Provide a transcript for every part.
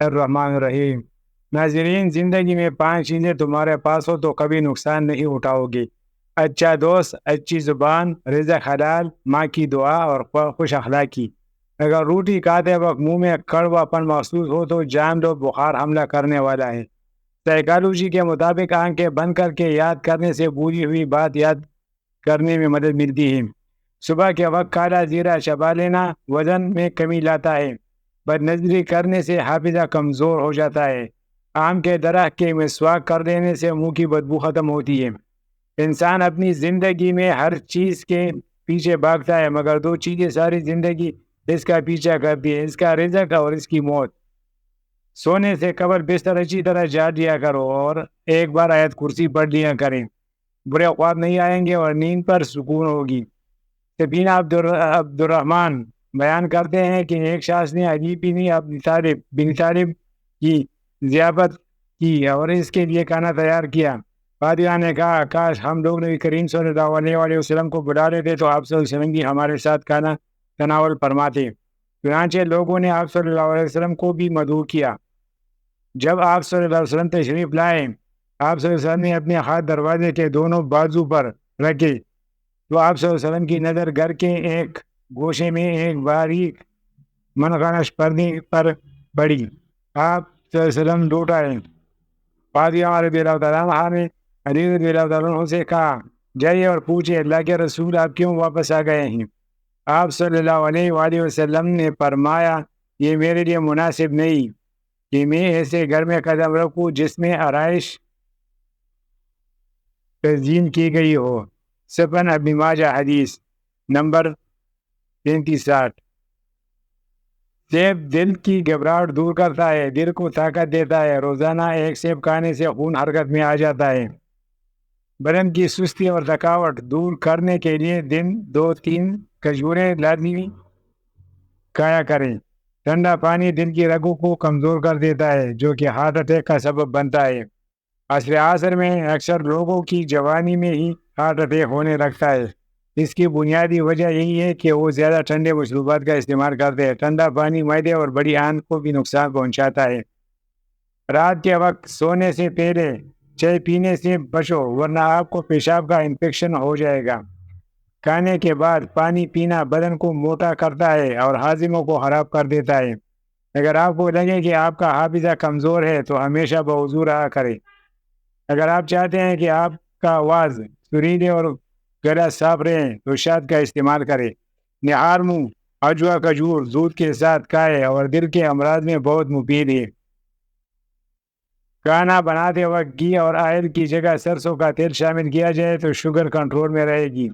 الرحمن الرحیم۔ ناظرین، زندگی میں 5 چیزیں تمہارے پاس ہو تو کبھی نقصان نہیں اٹھاؤ گے: اچھا دوست، اچھی زبان، رزق حلال، ماں کی دعا اور خوش اخلاقی۔ اگر روٹی کھاتے وقت منہ میں کڑوا پن محسوس ہو تو جان لو بخار حملہ کرنے والا ہے۔ سائیکالوجی کے مطابق آنکھیں بند کر کے یاد کرنے سے بھولی ہوئی بات یاد کرنے میں مدد ملتی ہے۔ صبح کے وقت کالا زیرہ چبا لینا وزن میں کمی لاتا ہے۔ بد نظری کرنے سے حافظہ کمزور ہو جاتا ہے۔ آم کے درخت کے مسواک کر دینے سے منہ کی بدبو ختم ہوتی ہے۔ انسان اپنی زندگی میں ہر چیز کے پیچھے بھاگتا ہے، مگر 2 چیزیں ساری زندگی اس کا پیچھا کرتی ہے: اس کا رزق اور اس کی موت۔ سونے سے قبل بستر اچھی طرح جھاڑ دیا کرو اور ایک بار آیت کرسی پڑھ لیا کریں۔ برے خواب نہیں آئیں گے اور نیند پر سکون ہوگی۔ سفینہ عبدالرحمن بیان کرتے ہیں کہ ایک شخص نے علی بن طالب کی ضیافت کی اور اس کے لیے کھانا تیار کیا۔ فاتحہ نے کہا، کاش ہم لوگ نبی کریم صلی اللہ علیہ وسلم کو بلا لیتے تو آپ صلی اللہ علیہ وسلم بھی ہمارے ساتھ کھانا تناول فرماتے۔ چنانچہ لوگوں نے آپ صلی اللہ علیہ وسلم کو بھی مدعو کیا۔ جب آپ صلی اللہ علیہ وسلم تشریف لائے، آپ صلی اللہ علیہ وسلم نے اپنے ہاتھ دروازے کے دونوں بازو پر رکھے تو آپ صلی اللہ علیہ وسلم کی نظر گھر کے ایک گوشے میں ایک باریک منقش پردے پر پڑی۔ آپ صلی اللہ علیہ وسلم لوٹ آئے۔ فاطمہ رضی اللہ تعالیٰ عنہ نے علی رضی اللہ تعالیٰ عنہ سے کہا، جائیے اور پوچھے، اللہ کے رسول آپ کیوں واپس آ گئے ہیں؟ آپ صلی اللہ علیہ وآلہ وسلم نے فرمایا، یہ میرے لیے مناسب نہیں کہ میں ایسے گھر میں قدم رکھوں جس میں آرائش تزئین کی گئی ہو۔ سنن ابن ماجہ حدیث نمبر 3560۔ سیب دل کی گھبراہٹ دور کرتا ہے، دل کو طاقت دیتا ہے۔ روزانہ ایک سیب کھانے سے خون حرکت میں آ جاتا ہے۔ بدن کی سستی اور تھکاوٹ دور کرنے کے لیے دن 2-3 کھجوریں لازمی کھایا کریں۔ ٹھنڈا پانی دل کی رگوں کو کمزور کر دیتا ہے، جو کہ ہارٹ اٹیک کا سبب بنتا ہے۔ عصر میں اکثر لوگوں کی جوانی میں ہی ہارٹ اٹیک ہونے لگتا ہے۔ اس کی بنیادی وجہ یہی ہے کہ وہ زیادہ ٹھنڈے مشروبات کا استعمال کرتے ہیں۔ ٹھنڈا پانی معدے اور بڑی آنت کو بھی نقصان پہنچاتا ہے۔ رات کے وقت سونے سے پہلے چائے پینے سے بچو، ورنہ آپ کو پیشاب کا انفیکشن ہو جائے گا۔ کھانے کے بعد پانی پینا بدن کو موٹا کرتا ہے اور ہاضموں کو خراب کر دیتا ہے۔ اگر آپ کو لگے کہ آپ کا حافظہ کمزور ہے تو ہمیشہ بوضو رہا کریں۔ اگر آپ چاہتے ہیں کہ آپ کا آواز سریلے اور گلا صاف رہے تو شہد کا استعمال کریں۔ نہار منہ اجوا کھجور دودھ کے ساتھ کھائے اور دل کے امراض میں بہت مفید ہے۔ کھانا بناتے وقت گھی اور آئل کی جگہ سرسوں کا تیل شامل کیا جائے تو شوگر کنٹرول میں رہے گی۔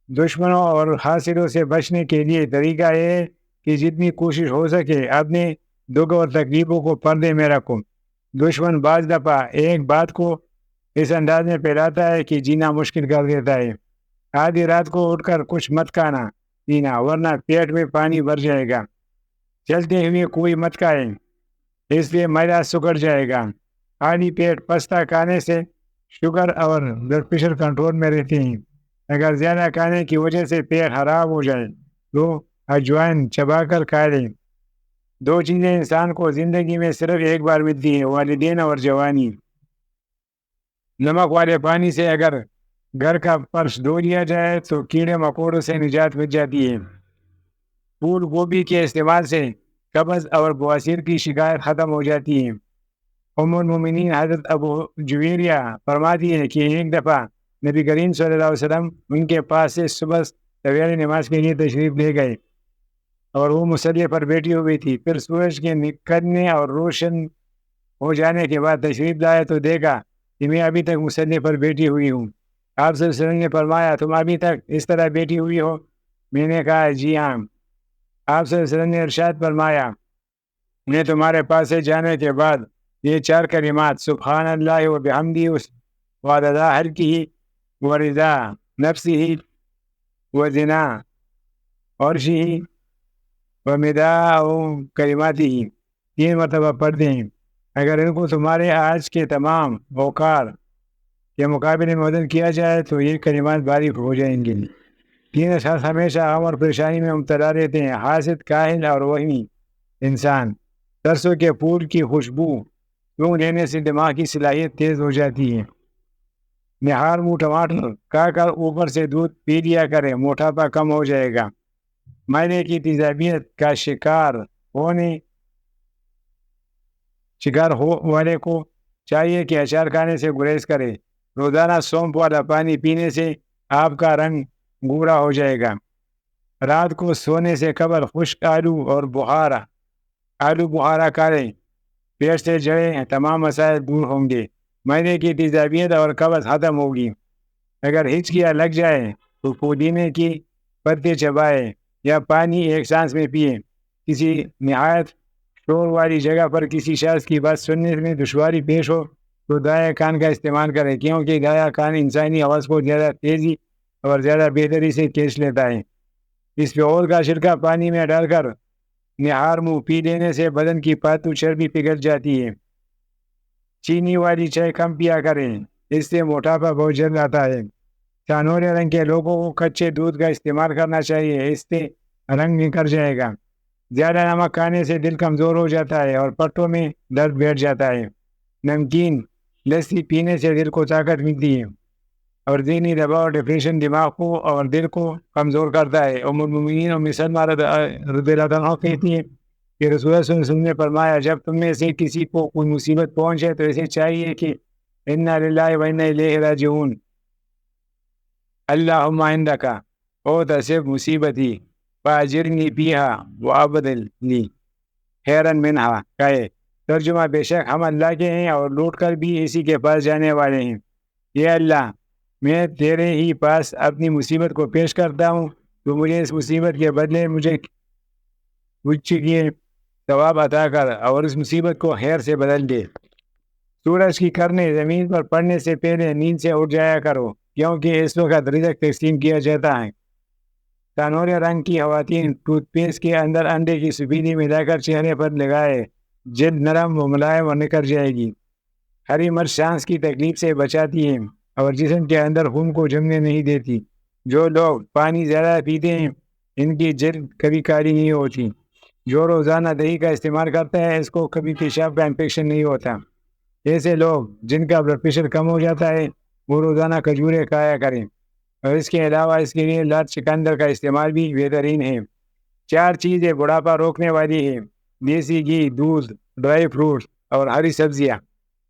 دشمنوں اور حاسدوں سے بچنے کے لیے طریقہ یہ ہے کہ جتنی کوشش ہو سکے اپنے دکھ اور تکلیفوں کو پردے میں رکھو۔ دشمن بعض دفعہ ایک بات کو اس انداز میں پھیلاتا ہے کہ جینا مشکل کر دیتا ہے۔ آدھی رات کو اٹھ کر کچھ مت کھانا پینا، ورنہ پیٹ میں پانی بھر جائے گا۔ چلتے ہوئے کوئی مت کھائیں، اس لیے معدہ سکڑ جائے گا۔ خالی پیٹ پستہ کھانے سے شوگر اور بلڈ پریشر کنٹرول میں رہتے ہیں۔ اگر زیادہ کھانے کی وجہ سے پیٹ خراب ہو جائے تو اجوائن چبا کر کھا لیں۔ 2 چیزیں انسان کو زندگی میں صرف ایک بار ملتی ہیں: والدین اور جوانی۔ نمک والے پانی سے اگر گھر کا فرش دھو لیا جائے تو کیڑے مکوڑوں سے نجات مل جاتی ہے۔ پھول گوبھی کے استعمال سے قبض اور بواسیر کی شکایت ختم ہو جاتی ہے۔ ام المومنین حضرت ابو جویریہ فرماتی ہے کہ ایک دفعہ نبی کریم صلی اللہ علیہ وسلم ان کے پاس سے صبح سویرے نماز کے لیے تشریف لے گئے اور وہ مصلی پر بیٹھی ہوئی تھی۔ پھر سورج کے نکلنے اور روشن ہو جانے کے بعد تشریف لائے تو دیکھا کہ میں ابھی تک مصلی پر بیٹھی ہوئی ہوں۔ آپ صلی اللہ علیہ وسلم نے فرمایا، تم ابھی تک اس طرح بیٹھی ہوئی ہو؟ میں نے کہا، جی ہاں۔ آپ صلی اللہ علیہ وسلم نے ارشاد فرمایا، میں تمہارے پاس سے جانے کے بعد یہ 4 کلمات سبحان اللہ و بحمدہ وعدد خلقہ ورضا نفسہ وزنا عرشہ ومداد کلماتہ 3 مرتبہ پڑھتے ہیں۔ اگر ان کو تمہارے آج کے تمام اوقات کے مقابلے میں وزن کیا جائے تو یہ کلمات باریک ہو جائیں گے۔ 3 اشخاص ہمیشہ غم اور پریشانی میں مبتلا رہتے ہیں: حاسد، کاہل اور وہمی انسان۔ سرسوں کے پھول کی خوشبو سونگھ لینے سے دماغ کی صلاحیت تیز ہو جاتی ہے۔ نہار منہ ٹماٹر کھا کر اوپر سے دودھ پی لیا کریں، موٹاپا کم ہو جائے گا۔ معدے کی تیزابیت کا شکار ہو والے کو چاہیے کہ اچار کھانے سے گریز کرے۔ روزانہ سونف والا پانی پینے سے آپ کا رنگ گورا ہو جائے گا۔ رات کو سونے سے قبل خشک آلو بخارا کھائیں، پیٹ سے جڑے تمام مسائل دور ہوں گے۔ معدے کی تیزابیت اور قبض ختم ہوگی۔ اگر ہچکیاں لگ جائے تو پودینے کی پتے چبائے یا پانی ایک سانس میں پیئے۔ کسی نہایت شور والی جگہ پر کسی شخص کی بات سننے میں دشواری پیش ہو تو دائیں کان کا استعمال کریں، کیونکہ دائیں کان انسانی آواز کو زیادہ تیزی اور زیادہ بہتری سے کھینچ لیتا ہے۔ اس پیول کا چھڑکا پانی میں ڈال کر نہار منہ پی لینے سے بدن کی پاتو چربی پگھل جاتی ہے۔ چینی والی چائے کم پیا کریں، اس سے موٹاپا بہت جلد آتا ہے۔ چانورے رنگ کے لوگوں کو کچے دودھ کا استعمال کرنا چاہیے، اس سے رنگ نکھر جائے گا۔ زیادہ نمک کھانے سے دل کمزور ہو جاتا ہے اور پٹوں میں درد بیٹھ جاتا ہے۔ نمکین لسی پینے سے دل کو طاقت ملتی ہے اور ذہنی دباؤ اور ڈپریشن دماغ کو اور دل کو کمزور کرتا ہے۔ ام المؤمنین ام سلمہ رضی اللہ عنہ کہتی ہے کہ رسول اللہ صلی اللہ علیہ وسلم نے فرمایا، جب تم میں سے کسی کو کوئی مصیبت پہنچے تو اسے چاہیے کہ انا للہ و انا الیہ راجعون، اللہم عندک او تصب مصیبتی فاجرنی فیہا وابدل لی خیرا منہا کہے۔ ترجمہ: بے شک ہم اللہ کے ہیں اور لوٹ کر بھی اسی کے پاس جانے والے ہیں۔ یہ اللہ، میں تیرے ہی پاس اپنی مصیبت کو پیش کرتا ہوں، تو مجھے اس مصیبت کے بدلے مجھے کچھ کی ثواب عطا کر اور اس مصیبت کو خیر سے بدل دے۔ سورج کی کرنیں زمین پر پڑنے سے پہلے نیند سے اٹھ جایا کرو، کیونکہ اس وقت رزق تقسیم کیا جاتا ہے۔ تانورے رنگ کی خواتین ٹوتھ پیسٹ کے اندر انڈے کی سفیدی ملا کر چہرے پر لگائے، جلد نرم و ملائم اور نکھر جائے گی۔ ہری مرچ سانس کی تکلیف سے بچاتی ہے اور جسم کے اندر خون کو جمنے نہیں دیتی۔ جو لوگ پانی زیادہ پیتے ہیں ان کی جلد کبھی کالی نہیں ہوتی۔ جو روزانہ دہی کا استعمال کرتا ہے اس کو کبھی پیشاب کا انفیکشن نہیں ہوتا۔ ایسے لوگ جن کا بلڈ پریشر کم ہو جاتا ہے وہ روزانہ کھجوریں کھایا کریں، اور اس کے علاوہ اس کے لیے لال چقندر کا استعمال بھی بہترین ہے۔ 4 چیزیں بڑھاپا روکنے والی ہیں: دیسی گھی، دودھ، ڈرائی فروٹس اور ہری سبزیاں۔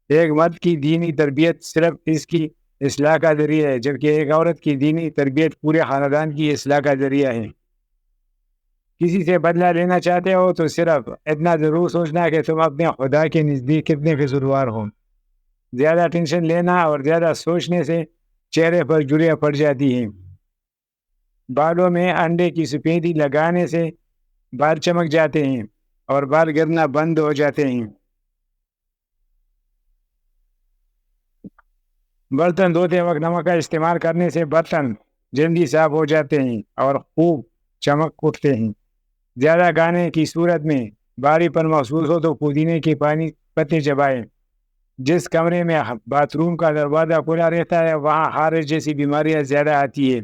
ایک مرد کی دینی تربیت صرف اس کی اصلاح کا ذریعہ ہے، جبکہ ایک عورت کی دینی تربیت پورے خاندان کی اصلاح کا ذریعہ ہے۔ کسی سے بدلہ لینا چاہتے ہو تو صرف اتنا ضرور سوچنا کہ تم اپنے خدا کے نزدیک کتنے قصوروار ہو۔ زیادہ ٹینشن لینا اور زیادہ سوچنے سے چہرے پر جھریاں پڑ جاتی ہیں۔ بالوں میں انڈے کی سفیدی لگانے سے بال چمک جاتے ہیں اور بال گرنا بند ہو جاتے ہیں۔ برتن دھوتے وقت نمک کا استعمال کرنے سے برتن جلدی صاف ہو جاتے ہیں اور خوب چمک اٹھتے ہیں۔ زیادہ گانے کی صورت میں باری پر محسوس ہو تو پودینے کے پتے چبائیں۔ جس کمرے میں باتھ روم کا دروازہ کھلا رہتا ہے وہاں خارش جیسی بیماریاں زیادہ آتی ہے۔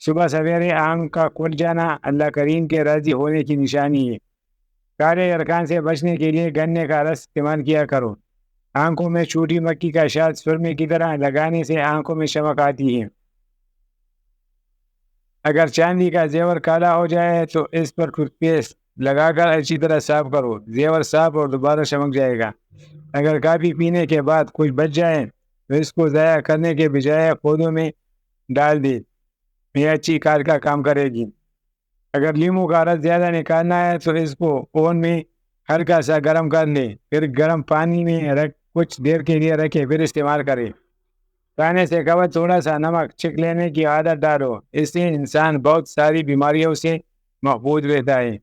صبح سویرے آنکھ کا کھل جانا اللہ کریم کے راضی ہونے کی نشانی ہے۔ کالے ارکان سے بچنے کے لیے گنے کا رس استعمال کیا کرو۔ آنکھوں میں چھوٹی مکھی کا شاد سرمے کی طرح لگانے سے آنکھوں میں چمک آتی ہے۔ اگر چاندی کا زیور کالا ہو جائے تو اس پر ٹوتھ پیسٹ لگا کر اچھی طرح صاف کرو، زیور صاف اور دوبارہ چمک جائے گا۔ اگر کافی پینے کے بعد کچھ بچ جائے تو اس کو ضائع کرنے کے بجائے پودوں میں ڈال دے، یہ اچھی کار کا کام کرے گی۔ اگر لیموں کا رس زیادہ نکالنا ہے تو اس کو اوون میں ہلکا سا گرم کر لیں، پھر گرم پانی میں کچھ دیر کے لیے رکھیں، پھر استعمال کریں۔ کھانے سے قبل تھوڑا سا نمک چکھ لینے کی عادت ڈالو، اس سے انسان بہت ساری بیماریوں سے محفوظ رہتا ہے۔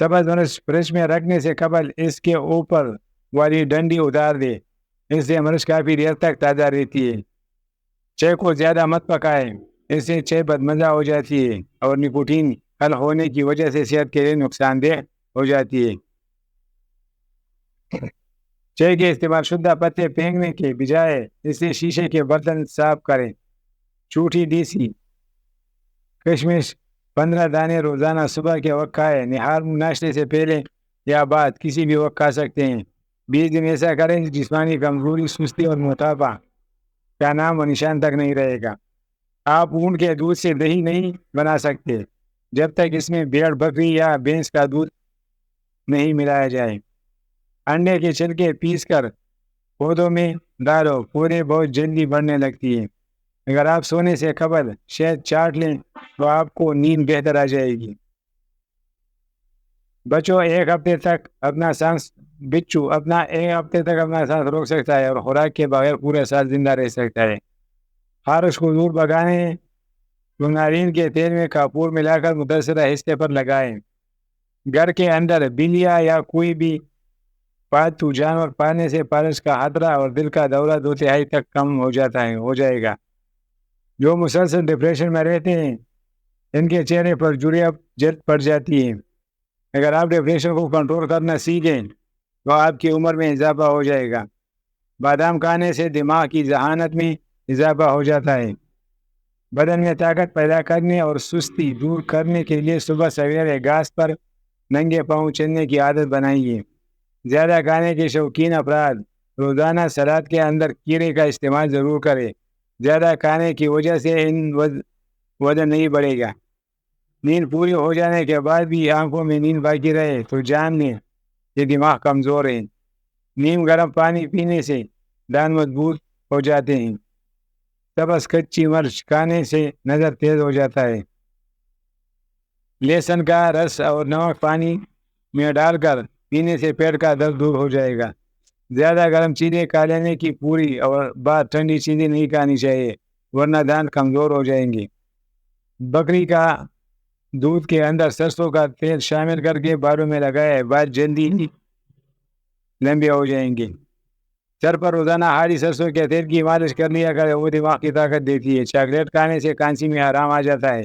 سبز مرچ فریج میں رکھنے سے قبل اس کے اوپر والی ڈنڈی اتار دے، اس سے مرچ کافی دیر تک تازہ رہتی ہے۔ چائے کو زیادہ مت پکائیں، اس سے چائے بدمزہ ہو جاتی ہے اور نکوٹین حل ہونے کی وجہ سے صحت کے لیے نقصان دہ ہو جاتی ہے۔ چائے کے استعمال شدہ پتے پھینکنے کے بجائے اس سے شیشے کے برتن صاف کریں۔ چھوٹی دیسی کشمش 15 دانے روزانہ صبح کے وقت کھائیں۔ نہار ناشتے سے پہلے یا بعد کسی بھی وقت کھا سکتے ہیں۔ 20 دن ایسا کریں کہ جسمانی کمزوری، سستی اور موٹاپا کا نام و نشان تک نہیں رہے گا۔ آپ اونٹ کے دودھ سے دہی نہیں بنا سکتے جب تک اس میں بھیڑ، بکری یا بھینس کا دودھ نہیں ملایا جائے۔ انڈے کے چھلکے پیس کر پودوں میں ڈالو، پودے بہت جلدی بڑھنے لگتی ہیں۔ اگر آپ سونے سے قبل شہد چاٹ لیں تو آپ کو نیند بہتر آ جائے گی۔ بچوں ایک ہفتے تک اپنا سانس روک سکتا ہے اور خوراک کے بغیر پورے سال زندہ رہ سکتا ہے۔ خارش کو دور بھگانے تو نارین کے تیل میں کاپور ملا کر متاثرہ حصے پر لگائیں۔ گھر کے اندر بلیاں یا کوئی بھی پالتو جانور پالنے سے فالج کا خطرہ اور دل کا دورہ 2/3 تک کم ہو جائے گا۔ جو مسلسل ڈپریشن میں رہتے ہیں ان کے چہرے پر جلد پڑ جاتی ہے۔ اگر آپ ڈپریشن کو کنٹرول کرنا سیکھیں تو آپ کی عمر میں اضافہ ہو جائے گا۔ بادام کھانے سے دماغ کی ذہانت میں اضافہ ہو جاتا ہے۔ بدن میں طاقت پیدا کرنے اور سستی دور کرنے کے لیے صبح سویرے گھاس پر ننگے پاؤں چلنے کی عادت بنائیے۔ زیادہ کھانے کے شوقین افراد روزانہ سلاد کے اندر کیڑے کا استعمال ضرور کریں۔ زیادہ کھانے کی وجہ سے وزن نہیں بڑھے گا۔ نیند پوری ہو جانے کے بعد بھی آنکھوں میں نیند باقی رہے تو جان لیں کہ دماغ کمزور ہے۔ نیم گرم پانی پینے سے دانت مضبوط ہو جاتے ہیں۔ سبز کچی مرچ کھانے سے نظر تیز ہو جاتا ہے۔ لہسن کا رس اور نمک پانی میں ڈال کر پینے سے پیٹ کا درد دور ہو جائے گا۔ زیادہ گرم چیزیں کھا لینے کی پوری اور بعد ٹھنڈی چیزیں نہیں کھانی چاہیے ورنہ دانت کمزور ہو جائیں گے۔ بکری کا دودھ کے اندر سرسوں کا تیل شامل کر کے بالوں میں لگائے، بعد جلدی لمبے ہو جائیں گے۔ سر پر روزانہ ہاری سرسوں کے تیل کی مالش کر لیا کرے، وہ دماغ کی طاقت دیتی ہے۔ چاکلیٹ کھانے سے کھانسی میں آرام آ جاتا ہے۔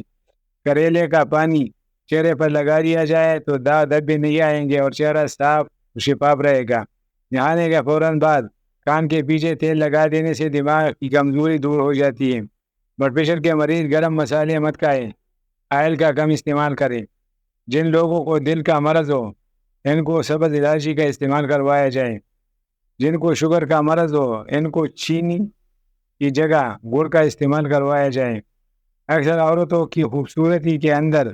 کریلے کا پانی چہرے پر لگا دیا جائے تو داغ دھبے نہیں آئیں گے اور چہرہ صاف شفاف رہے گا۔ نہانے کے فوراً بعد کان کے پیچھے تیل لگا دینے سے دماغ کی کمزوری دور ہو جاتی ہے۔ بلڈ پریشر کے مریض گرم مسالے مت کھائیں، آئل کا کم استعمال کریں۔ جن لوگوں کو دل کا مرض ہو ان کو سبز الائچی کا استعمال کروایا جائے۔ جن کو شوگر کا مرض ہو ان کو چینی کی جگہ گڑ کا استعمال کروایا جائے۔ اکثر عورتوں کی خوبصورتی کے اندر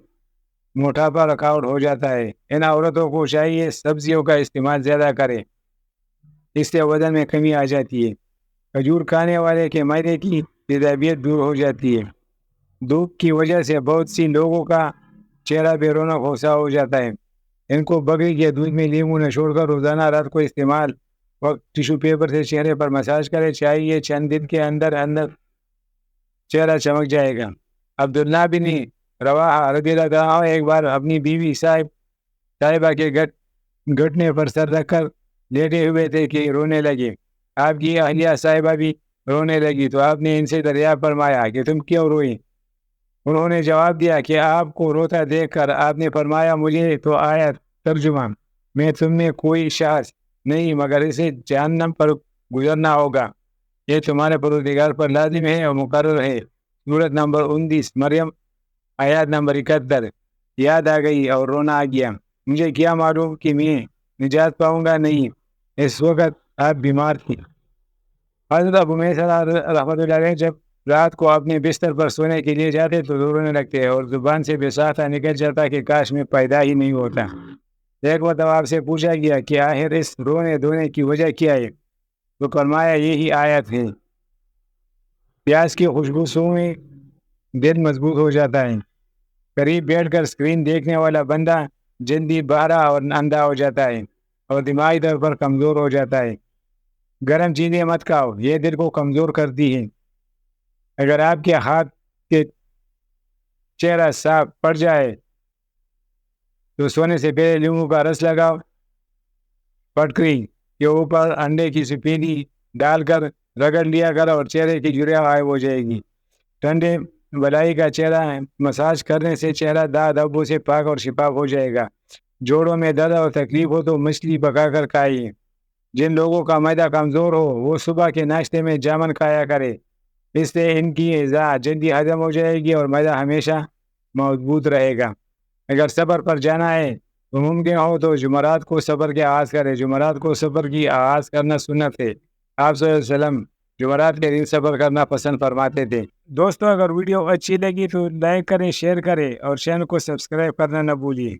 موٹاپا رکاوٹ ہو جاتا ہے۔ ان عورتوں کو چاہیے سبزیوں کا استعمال زیادہ کریں، اس سے وزن میں کمی آ جاتی ہے۔ کھجور کھانے والے کے معدے کی تیزابیت دور ہو جاتی ہے۔ دھوپ کی وجہ سے بہت سی لوگوں کا چہرہ بے رونق ہوسا ہو جاتا ہے۔ ان کو بکری کے دودھ میں لیمو نچوڑ کر روزانہ رات کو استعمال وقت ٹیشو پیپر سے چہرے پر مساج کرے، چاہیے چند دن کے اندر چہرہ چمک جائے گا۔ عبداللہ بن رواحہ رضی اللہ عنہ ایک بار اپنی بیوی صاحبہ کے گھٹنے پر سر رکھ کر لیٹے ہوئے تھے کہ رونے لگے۔ آپ کی اہلیہ صاحبہ بھی رونے لگی تو آپ نے ان سے دریافت فرمایا کہ تم کیوں روئی؟ انہوں نے جواب دیا کہ آپ کو روتا دیکھ کر آپ نے فرمایا مجھے تو آیا ترجمہ میں تم میں کوئی شخص نہیں مگر اسے جہنم پر گزرنا ہوگا، یہ تمہارے پروردگار پر لازم ہے اور مقرر ہے۔ سورت نمبر 29 مریم آیات نمبر 71۔ یاد آ گئی اور رونا آ گیا۔ مجھے کیا معلوم کہ میں نجات پاؤں گا؟ نہیں، اس وقت آپ بیمار تھی۔ حضرت ابو میسر رحمۃ اللہ علیہ جب رات کو اپنے بستر پر سونے کے لیے جاتے تو رونے لگتے اور زبان سے بے ساختہ نکل جاتا کہ کاش میں پیدا ہی نہیں ہوتا۔ ایک مرتبہ آپ سے پوچھا گیا کہ آخر اس رونے دھونے کی وجہ کیا ہے؟ تو فرمایا یہی آیت ہے۔ پیاز کی خوشبو میں دل مضبوط ہو جاتا ہے۔ قریب بیٹھ کر اسکرین دیکھنے والا بندہ جلدی بہرا اور اندھا ہو جاتا ہے اور دماغی طور پر کمزور ہو جاتا ہے۔ گرم چیزیں مت کھاؤ، یہ دل کو کمزور کرتی ہیں۔ اگر آپ کے ہاتھ کے چہرہ صاف پڑ جائے تو سونے سے پہلے لیمو کا رس لگاؤ، پٹکری کے اوپر انڈے کی سفیدی ڈال کر رگڑ لیا کرو اور چہرے کی جھریاں غائب ہو جائے گی۔ ٹھنڈے بلائی کا چہرہ مساج کرنے سے چہرہ داغ دھبوں سے پاک اور شفاف ہو جائے گا۔ جوڑوں میں درد اور تکلیف ہو تو مچھلی پکا کر کھائیے۔ جن لوگوں کا معدہ کمزور ہو وہ صبح کے ناشتے میں جامن کھایا کرے، اس سے ان کی غذا جلدی ہضم ہو جائے گی اور معدہ ہمیشہ مضبوط رہے گا۔ اگر سفر پر جانا ہے تو ممکن ہو تو جمعرات کو سفر کے آغاز کرے. جمعرات کو سفر کی آغاز کرنا سنت ہے. آپ صلی اللہ علیہ وسلم جمعرات کے دن سفر کرنا پسند فرماتے تھے. دوستو اگر ویڈیو اچھی لگی تو لائک کریں، شیئر کریں اور چینل کو سبسکرائب کرنا نہ بھولیے.